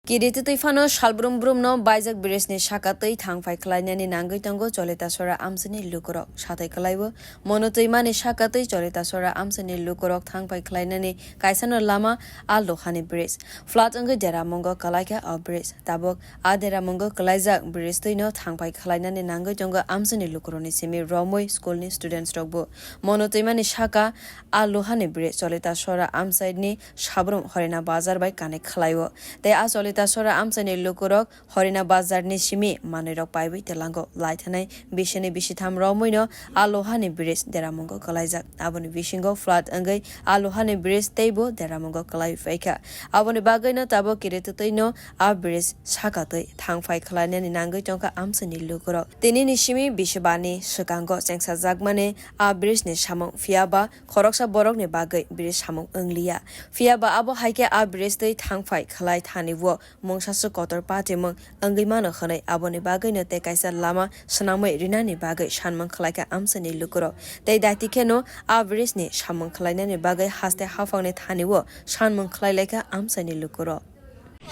Kiriti Tifano, Shalbrum Brumno, Bizak Brisni Shakati, thangphai khwlainani nangui tongo, Choleta Sora Amsani Lokurok, Shatai Kalaiwo, Monotoimani Shakati, Choleta Sora Amsani Lokurok, thangphai khwlainani, Kaisano Lama, Alohani Bris, Flat Unga Deramwng kwlaijak of Bris, Tabok, Deramwng kwlaijak Bris twino, thangphai khwlainani nangui tongo, Amsani Lokuroni Simi, Romoi, Schoolni Students Dogbo, Monotoimani Shaka, Alohani Bris, Choleta Sora Amsaidni, Shabrum Horina Bazar by Kanek Khwlaiwo. They are Choleta Sora Amsani Lokurok, Horina Bazar Nishimi, Manirok Paiwi, Telango, Lightane, Bishani Bishitam Romuino, Alohani Bris, Deramwng kwlaijak, Aboni Vishingo, Flat Ungai, Alohani Bris, Table, Deramwng kwlai Faker. Aboni Bagano, Tabo Kiritino, Abris, Shakati, thangphai khwlainani nangui tongkha Amsani Lokurok. Tini Nishimi, Bishabani, Shakango, Sengsa Zagmane, Abris ni Shamong, Fiaba, Koroksa Borok ni Bagai, Bris Hamong Unglia. Fiaba Abo Haike Abris, thangphai khwlai Taniwo, Mongsasu Kotor Party Mong, Ungimano Hone, Aboni Bagai no Tekaisa Lama, Sanamwe Rinani Bagai, Shanmong Khwlaika Amsani Lokurok. They Datikeno, Abris ni Shamong Khwlainani Bagai, Haste Hafone Taniwo, Shanmong Khwlaika Amsani Lokurok.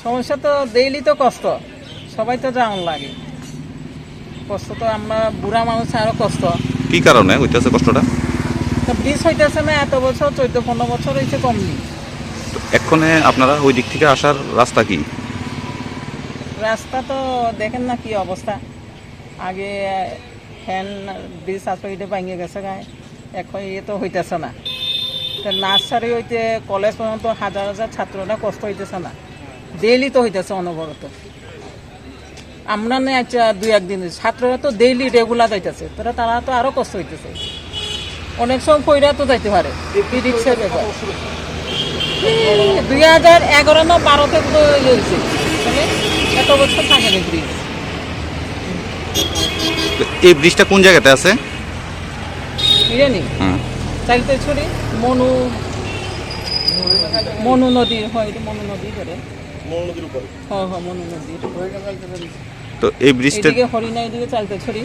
সমস্যা তো daily তো কষ্ট সবাই তো জান লাগে কষ্ট তো আমরা বুড়া মানুষ আরো কষ্ট কি কারণে হইতাছে কষ্টটা তো ব্রিজ হইতাছে না এত বছর 14-15 বছর হইছে কমনি এক্ষণে আপনারা ওই দিক থেকে আসার রাস্তা কি রাস্তা তো দেখেন না কি অবস্থা আগে ফ্যান ব্রিজ আসলে ভাঙে গেছে গায় এখন এ তো হইতাছে না তো নার্সারি হইতে কলেজ পর্যন্ত হাজার হাজার ছাত্ররা কষ্ট হইতেছে না ডেইলি তো হইতেছে অনবরত আমরা না আচ্ছা 2-1 দিন ছাত্ররা তো ডেইলি রেগুলার যাইতেছে তারা তো আরো কষ্ট হইতেছে অনেক সময় কইরা তো যাইতে পারে রিক্সার ব্যাপার 2011 না 12 থেকে তো হইছে মানে এত বছর থাকে না ব্রিজ এই ব্রিজটা কোন জায়গাতে আছে জানি চাইতে ছড়ি মনু নদী হয় এটা মনু নদী করে মনু নদীর উপরে হ্যাঁ মনু নদীর তো এই ব্রিজটা এদিকে হরিণা এদিকে চালতে ছড়ি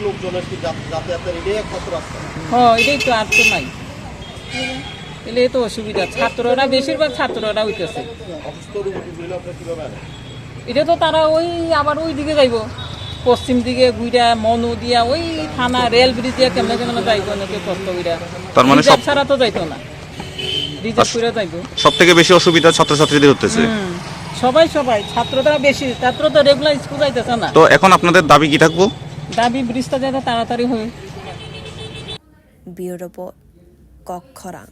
লোকজন আসলে যাতায়াতের এটাই একমাত্র রাস্তা হ্যাঁ এটাই তো আর তো নাই এলে তো অসুবিধা ছাত্ররা বেশিরভাগ ছাত্ররা হইতেছে এটা তো তারা ওই আবার ওই দিকে যাইব পশ্চিম দিকে ঘুরা মনু দিয়া ওই থানা রেল ব্রিজ দিয়া কেমনে কেমনে যাইব নাকি কষ্ট কইরা তার মানে সব ছাড়া তো যাইতো না রিজার্ভ করে যাইব সবথেকে বেশি অসুবিধা ছাত্রছাত্রীদের হতেছে সবাই ছাত্ররা বেশি ছাত্র তো রেগুলার স্কুল যাইতেছে না তো এখন আপনাদের দাবি কি থাকবো দাবি ব্রিজটা যাতে তাড়াতাড়ি হয় Beautiful Kokkorang.